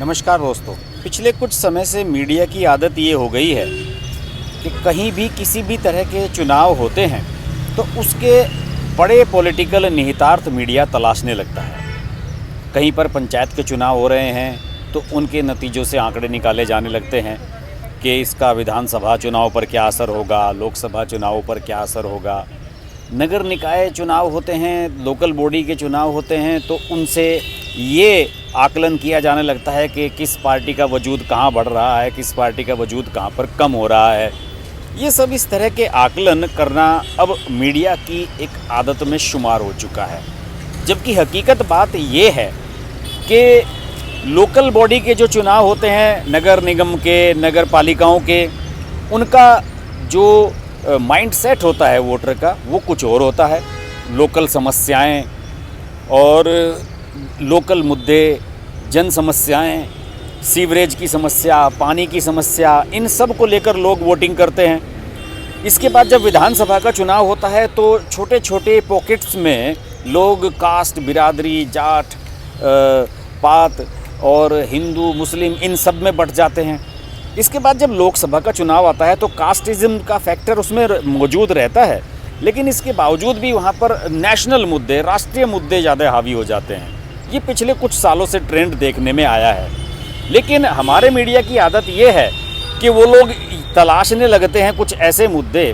नमस्कार दोस्तों। पिछले कुछ समय से मीडिया की आदत ये हो गई है कि कहीं भी किसी भी तरह के चुनाव होते हैं तो उसके बड़े पॉलिटिकल निहितार्थ मीडिया तलाशने लगता है। कहीं पर पंचायत के चुनाव हो रहे हैं तो उनके नतीजों से आंकड़े निकाले जाने लगते हैं कि इसका विधानसभा चुनाव पर क्या असर होगा, लोकसभा चुनाव पर क्या असर होगा। नगर निकाय चुनाव होते हैं, लोकल बॉडी के चुनाव होते हैं तो उनसे ये आकलन किया जाने लगता है कि किस पार्टी का वजूद कहाँ बढ़ रहा है, किस पार्टी का वजूद कहाँ पर कम हो रहा है। ये सब इस तरह के आकलन करना अब मीडिया की एक आदत में शुमार हो चुका है। जबकि हकीकत बात ये है कि लोकल बॉडी के जो चुनाव होते हैं, नगर निगम के, नगर पालिकाओं के, उनका जो माइंड सेट होता है वोटर का वो कुछ और होता है। लोकल समस्याएं और लोकल मुद्दे, जन समस्याएं, सीवरेज की समस्या, पानी की समस्या, इन सब को लेकर लोग वोटिंग करते हैं। इसके बाद जब विधानसभा का चुनाव होता है तो छोटे छोटे पॉकेट्स में लोग कास्ट, बिरादरी, जाट, पात और हिंदू, मुस्लिम, इन सब में बट जाते हैं। इसके बाद जब लोकसभा का चुनाव आता है तो कास्टिज़्म का फैक्टर उसमें मौजूद रहता है, लेकिन इसके बावजूद भी वहाँ पर नेशनल मुद्दे, राष्ट्रीय मुद्दे ज़्यादा हावी हो जाते हैं। ये पिछले कुछ सालों से ट्रेंड देखने में आया है। लेकिन हमारे मीडिया की आदत ये है कि वो लोग तलाशने लगते हैं कुछ ऐसे मुद्दे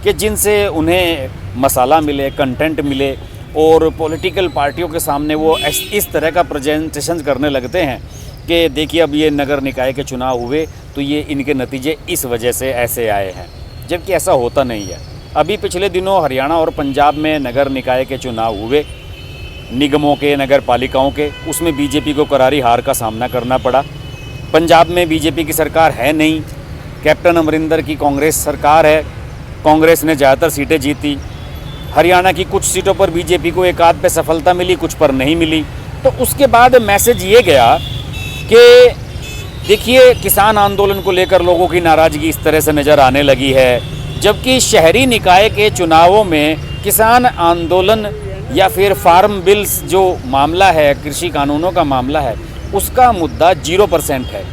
कि जिनसे उन्हें मसाला मिले, कंटेंट मिले, और पॉलिटिकल पार्टियों के सामने वो इस तरह का प्रेजेंटेशन करने लगते हैं कि देखिए अब ये नगर निकाय के चुनाव हुए तो ये इनके नतीजे इस वजह से ऐसे आए हैं, जबकि ऐसा होता नहीं है। अभी पिछले दिनों हरियाणा और पंजाब में नगर निकाय के चुनाव हुए, निगमों के, नगर पालिकाओं के, उसमें बीजेपी को करारी हार का सामना करना पड़ा। पंजाब में बीजेपी की सरकार है नहीं, कैप्टन अमरिंदर की कांग्रेस सरकार है, कांग्रेस ने ज़्यादातर सीटें जीती। हरियाणा की कुछ सीटों पर बीजेपी को एक आध पे सफलता मिली, कुछ पर नहीं मिली। तो उसके बाद मैसेज ये गया कि देखिए किसान आंदोलन को लेकर लोगों की नाराज़गी इस तरह से नज़र आने लगी है, जबकि शहरी निकाय के चुनावों में किसान आंदोलन या फिर फार्म बिल्स जो मामला है, कृषि कानूनों का मामला है, उसका मुद्दा 0% है।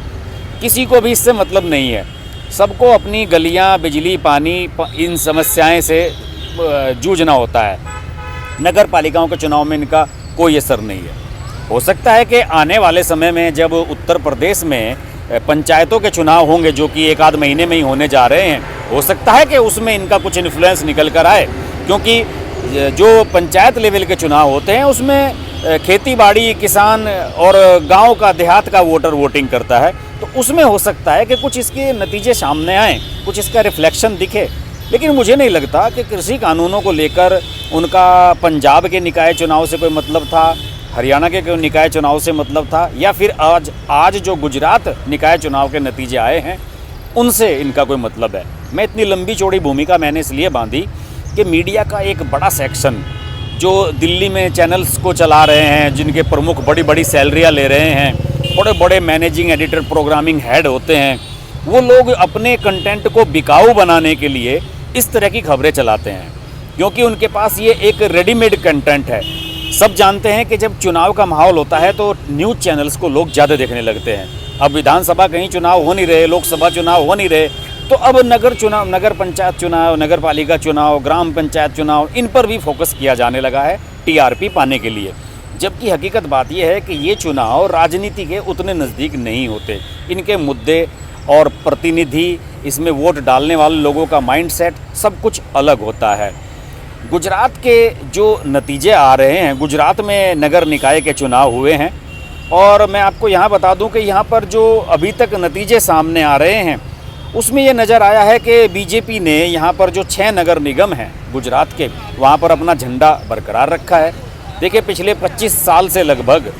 किसी को भी इससे मतलब नहीं है। सबको अपनी गलियां, बिजली, पानी, इन समस्याएं से जूझना होता है। नगर पालिकाओं के चुनाव में इनका कोई असर नहीं है। हो सकता है कि आने वाले समय में जब उत्तर प्रदेश में पंचायतों के चुनाव होंगे, जो कि एक आध महीने में ही होने जा रहे हैं, हो सकता है कि उसमें इनका कुछ इन्फ्लुएंस निकल कर आए, क्योंकि जो पंचायत लेवल के चुनाव होते हैं उसमें खेती बाड़ी, किसान और गांव का, देहात का वोटर वोटिंग करता है। तो उसमें हो सकता है कि कुछ इसके नतीजे सामने आएँ, कुछ इसका रिफ्लेक्शन दिखे। लेकिन मुझे नहीं लगता कि कृषि कानूनों को लेकर उनका पंजाब के निकाय चुनाव से कोई मतलब था, हरियाणा के निकाय चुनाव से मतलब था, या फिर आज जो गुजरात निकाय चुनाव के नतीजे आए हैं उनसे इनका कोई मतलब है। मैं इतनी लंबी चौड़ी भूमिका मैंने इसलिए बांधी कि मीडिया का एक बड़ा सेक्शन जो दिल्ली में चैनल्स को चला रहे हैं, जिनके प्रमुख बड़ी बड़ी सैलरियाँ ले रहे हैं, बड़े बड़े मैनेजिंग एडिटर, प्रोग्रामिंग हेड होते हैं, वो लोग अपने कंटेंट को बिकाऊ बनाने के लिए इस तरह की खबरें चलाते हैं, क्योंकि उनके पास ये एक रेडीमेड कंटेंट है। सब जानते हैं कि जब चुनाव का माहौल होता है तो न्यूज़ चैनल्स को लोग ज़्यादा देखने लगते हैं। अब विधानसभा कहीं चुनाव हो नहीं रहे, लोकसभा चुनाव हो नहीं रहे, तो अब नगर चुनाव, नगर पंचायत चुनाव, नगर पालिका चुनाव, ग्राम पंचायत चुनाव, इन पर भी फोकस किया जाने लगा है टीआरपी पाने के लिए। जबकि हकीकत बात यह है कि ये चुनाव राजनीति के उतने नज़दीक नहीं होते। इनके मुद्दे और प्रतिनिधि, इसमें वोट डालने वाले लोगों का माइंडसेट सब कुछ अलग होता है। गुजरात के जो नतीजे आ रहे हैं, गुजरात में नगर निकाय के चुनाव हुए हैं, और मैं आपको यहाँ बता दूं कि यहाँ पर जो अभी तक नतीजे सामने आ रहे हैं उसमें ये नज़र आया है कि बीजेपी ने यहाँ पर जो 6 नगर निगम हैं गुजरात के, वहाँ पर अपना झंडा बरकरार रखा है। देखिए पिछले 25 साल से लगभग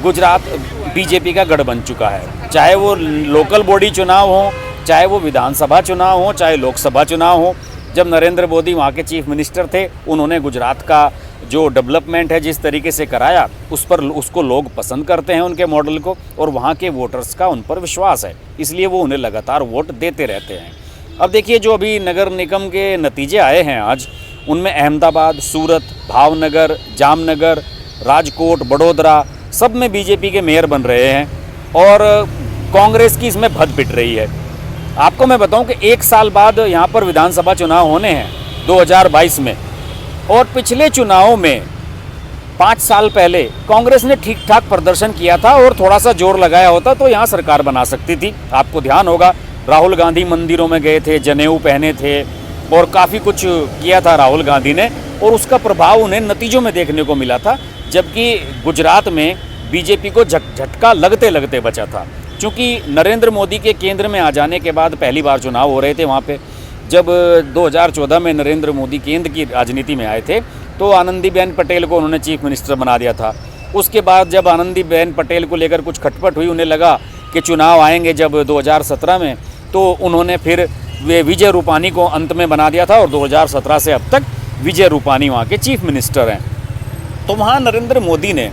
गुजरात बीजेपी का गढ़ बन चुका है। चाहे वो लोकल बॉडी चुनाव हो, चाहे वो विधानसभा चुनाव हो, चाहे लोकसभा चुनाव हो। जब नरेंद्र मोदी वहाँ के चीफ मिनिस्टर थे, उन्होंने गुजरात का जो डेवलपमेंट है जिस तरीके से कराया, उसको लोग पसंद करते हैं, उनके मॉडल को, और वहाँ के वोटर्स का उन पर विश्वास है, इसलिए वो उन्हें लगातार वोट देते रहते हैं। अब देखिए जो अभी नगर निगम के नतीजे आए हैं आज, उनमें अहमदाबाद, सूरत, भावनगर, जामनगर, राजकोट, बड़ोदरा, सब में बीजेपी के मेयर बन रहे हैं। और कांग्रेस की इसमें भद पिट रही है। आपको मैं बताऊं कि 1 साल बाद यहाँ पर विधानसभा चुनाव होने हैं 2022 में, और पिछले चुनावों में 5 साल पहले कांग्रेस ने ठीक ठाक प्रदर्शन किया था और थोड़ा सा जोर लगाया होता तो यहाँ सरकार बना सकती थी। आपको ध्यान होगा, राहुल गांधी मंदिरों में गए थे, जनेऊ पहने थे और काफ़ी कुछ किया था राहुल गांधी ने, और उसका प्रभाव उन्हें नतीजों में देखने को मिला था। जबकि गुजरात में बीजेपी को झटका लगते लगते बचा था, क्योंकि नरेंद्र मोदी के केंद्र में आ जाने के बाद पहली बार चुनाव हो रहे थे वहाँ पे। जब 2014 में नरेंद्र मोदी केंद्र की राजनीति में आए थे तो आनंदीबेन पटेल को उन्होंने चीफ मिनिस्टर बना दिया था। उसके बाद जब आनंदीबेन पटेल को लेकर कुछ खटपट हुई, उन्हें लगा कि चुनाव आएंगे जब 2017 में, तो उन्होंने फिर वे विजय रूपानी को अंत में बना दिया था और 2017 से अब तक विजय रूपानी वहाँ के चीफ मिनिस्टर हैं। तो वहाँ नरेंद्र मोदी ने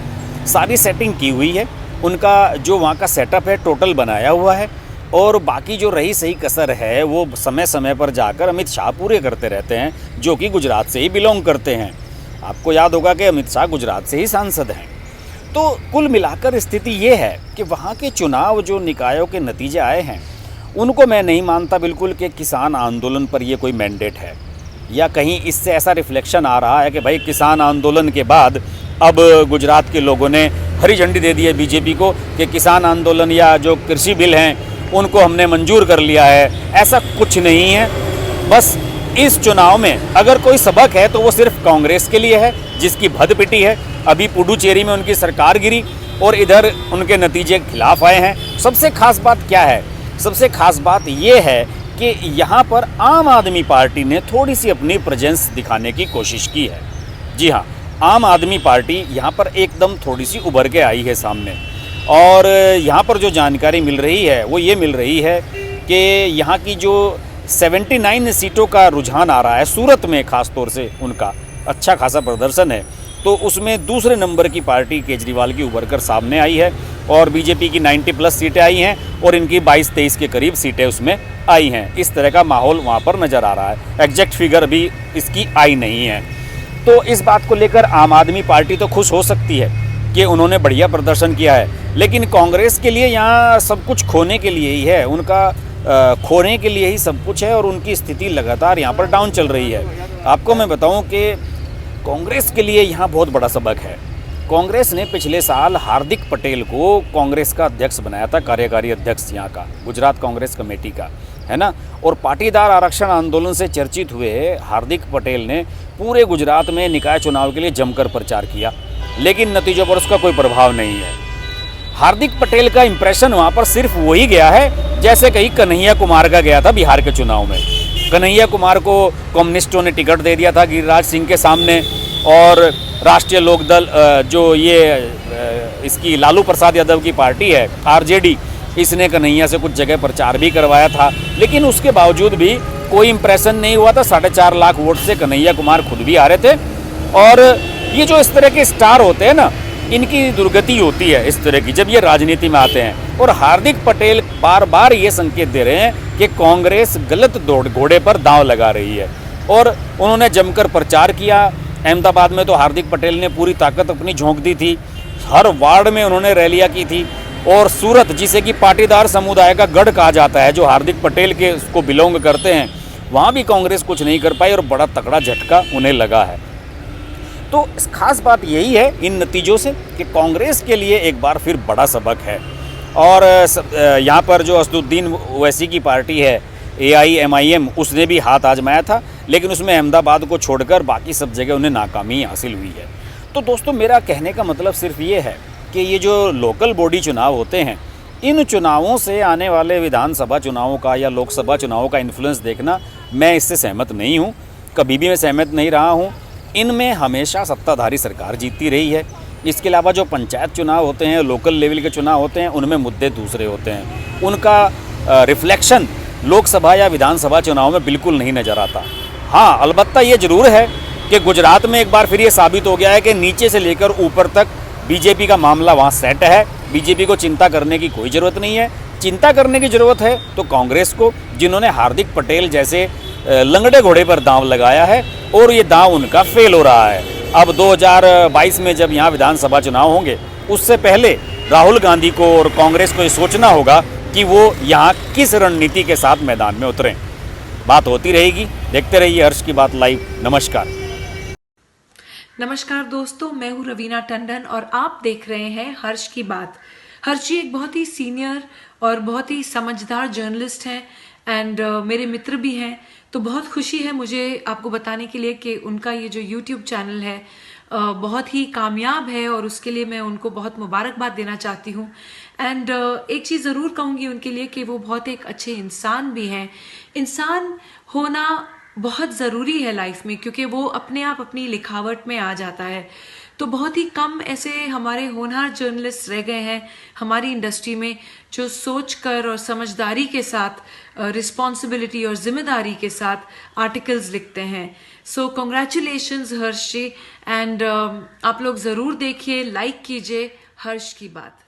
सारी सेटिंग की हुई है, उनका जो वहाँ का सेटअप है टोटल बनाया हुआ है, और बाकी जो रही सही कसर है वो समय समय पर जाकर अमित शाह पूरे करते रहते हैं, जो कि गुजरात से ही बिलोंग करते हैं। आपको याद होगा कि अमित शाह गुजरात से ही सांसद हैं। तो कुल मिलाकर स्थिति ये है कि वहाँ के चुनाव जो निकायों के नतीजे आए हैं, उनको मैं नहीं मानता बिल्कुल कि किसान आंदोलन पर ये कोई मैंडेट है, या कहीं इससे ऐसा रिफ्लेक्शन आ रहा है कि भाई किसान आंदोलन के बाद अब गुजरात के लोगों ने हरी झंडी दे दी है बीजेपी को कि किसान आंदोलन या जो कृषि बिल हैं उनको हमने मंजूर कर लिया है। ऐसा कुछ नहीं है। बस इस चुनाव में अगर कोई सबक है तो वो सिर्फ कांग्रेस के लिए है, जिसकी भद पिटी है। अभी पुडुचेरी में उनकी सरकार गिरी और इधर उनके नतीजे खिलाफ आए हैं। सबसे खास बात क्या है? सबसे खास बात ये है कि यहाँ पर आम आदमी पार्टी ने थोड़ी सी अपनी प्रेजेंस दिखाने की कोशिश की है। जी हाँ, आम आदमी पार्टी यहाँ पर एकदम थोड़ी सी उभर के आई है सामने, और यहाँ पर जो जानकारी मिल रही है वो ये मिल रही है कि यहाँ की जो 79 सीटों का रुझान आ रहा है, सूरत में ख़ास तौर से उनका अच्छा खासा प्रदर्शन है, तो उसमें दूसरे नंबर की पार्टी केजरीवाल की उभर कर सामने आई है, और बीजेपी की 90+ सीटें आई हैं और इनकी 22-23 के करीब सीटें उसमें आई हैं। इस तरह का माहौल वहाँ पर नज़र आ रहा है। एग्जैक्ट फिगर अभी इसकी आई नहीं है। तो इस बात को लेकर आम आदमी पार्टी तो खुश हो सकती है कि उन्होंने बढ़िया प्रदर्शन किया है, लेकिन कांग्रेस के लिए यहाँ सब कुछ खोने के लिए ही है, उनका खोने के लिए ही सब कुछ है, और उनकी स्थिति लगातार यहाँ पर डाउन चल रही है। आपको मैं बताऊँ कि कांग्रेस के लिए यहाँ बहुत बड़ा सबक है। कांग्रेस ने पिछले साल हार्दिक पटेल को कांग्रेस का अध्यक्ष बनाया था, कार्यकारी अध्यक्ष यहाँ का, गुजरात कांग्रेस कमेटी का, है ना। और पाटीदार आरक्षण आंदोलन से चर्चित हुए हार्दिक पटेल ने पूरे गुजरात में निकाय चुनाव के लिए जमकर प्रचार किया, लेकिन नतीजों पर उसका कोई प्रभाव नहीं है। हार्दिक पटेल का इंप्रेशन वहाँ पर सिर्फ वही गया है जैसे कहीं कन्हैया कुमार का गया था बिहार के चुनाव में। कन्हैया कुमार को कम्युनिस्टों ने टिकट दे दिया था गिरिराज सिंह के सामने, और राष्ट्रीय लोकदल जो ये इसकी लालू प्रसाद यादव की पार्टी है आरजेडी, इसने कन्हैया से कुछ जगह प्रचार भी करवाया था, लेकिन उसके बावजूद भी कोई इंप्रेशन नहीं हुआ था। 4.5 लाख वोट से कन्हैया कुमार खुद भी हारे थे। और ये जो इस तरह के स्टार होते हैं ना, इनकी दुर्गति होती है इस तरह की जब ये राजनीति में आते हैं। और हार्दिक पटेल बार बार ये संकेत दे रहे हैं कि कांग्रेस गलत घोड़े पर दांव लगा रही है, और उन्होंने जमकर प्रचार किया। अहमदाबाद में तो हार्दिक पटेल ने पूरी ताकत अपनी झोंक दी थी, हर वार्ड में उन्होंने रैलियां की थी। और सूरत, जिसे कि पाटीदार समुदाय का गढ़ कहा जाता है, जो हार्दिक पटेल के उसको बिलोंग करते हैं, वहाँ भी कांग्रेस कुछ नहीं कर पाई और बड़ा तगड़ा झटका उन्हें लगा है। तो खास बात यही है इन नतीजों से कि कांग्रेस के लिए एक बार फिर बड़ा सबक है। और यहाँ पर जो असदुद्दीन ओवैसी की पार्टी है AIMIM, उसने भी हाथ आजमाया था, लेकिन उसमें अहमदाबाद को छोड़कर बाकी सब जगह उन्हें नाकामी हासिल हुई है। तो दोस्तों, मेरा कहने का मतलब सिर्फ ये है कि ये जो लोकल बॉडी चुनाव होते हैं, इन चुनावों से आने वाले विधानसभा चुनावों का या लोकसभा चुनावों का इन्फ्लुएंस देखना, मैं इससे सहमत नहीं हूँ, कभी भी मैं सहमत नहीं रहा हूँ। इनमें हमेशा सत्ताधारी सरकार जीतती रही है। इसके अलावा जो पंचायत चुनाव होते हैं, लोकल लेवल के चुनाव होते हैं, उनमें मुद्दे दूसरे होते हैं, उनका रिफ्लेक्शन लोकसभा या विधानसभा चुनाव में बिल्कुल नहीं नज़र आता। हाँ, अलबत्ता ये ज़रूर है कि गुजरात में एक बार फिर ये साबित हो गया है कि नीचे से लेकर ऊपर तक बीजेपी का मामला वहाँ सेट है। बीजेपी को चिंता करने की कोई ज़रूरत नहीं है। चिंता करने की ज़रूरत है तो कांग्रेस को, जिन्होंने हार्दिक पटेल जैसे लंगड़े घोड़े पर दांव लगाया है, और ये दांव उनका फेल हो रहा है। अब 2022 में जब यहाँ विधानसभा चुनाव होंगे उससे पहले राहुल गांधी को और कांग्रेस को ये सोचना होगा कि वो यहाँ किस रणनीति के साथ मैदान में उतरें। बात होती रहेगी, देखते रहिए हर्ष की बात लाइव। नमस्कार। नमस्कार दोस्तों, मैं हूँ रवीना टंडन और आप देख रहे हैं हर्ष की बात। हर्ष जी एक बहुत ही सीनियर और बहुत ही समझदार जर्नलिस्ट हैं एंड मेरे मित्र भी हैं। तो बहुत खुशी है मुझे आपको बताने के लिए कि उनका ये जो YouTube चैनल है बहुत ही कामयाब है और उसके लिए मैं उनको बहुत मुबारकबाद देना चाहती हूँ। एंड एक चीज़ ज़रूर कहूँगी उनके लिए कि वो बहुत एक अच्छे इंसान भी हैं। इंसान होना बहुत ज़रूरी है लाइफ में, क्योंकि वो अपने आप अपनी लिखावट में आ जाता है। तो बहुत ही कम ऐसे हमारे होनहार जर्नलिस्ट रह गए हैं हमारी इंडस्ट्री में जो सोचकर और समझदारी के साथ, रिस्पॉन्सिबिलिटी और जिम्मेदारी के साथ आर्टिकल्स लिखते हैं। सो कॉन्ग्रेचुलेशंस हर्ष जी, एंड आप लोग ज़रूर देखिए, लाइक कीजिए हर्ष की बात।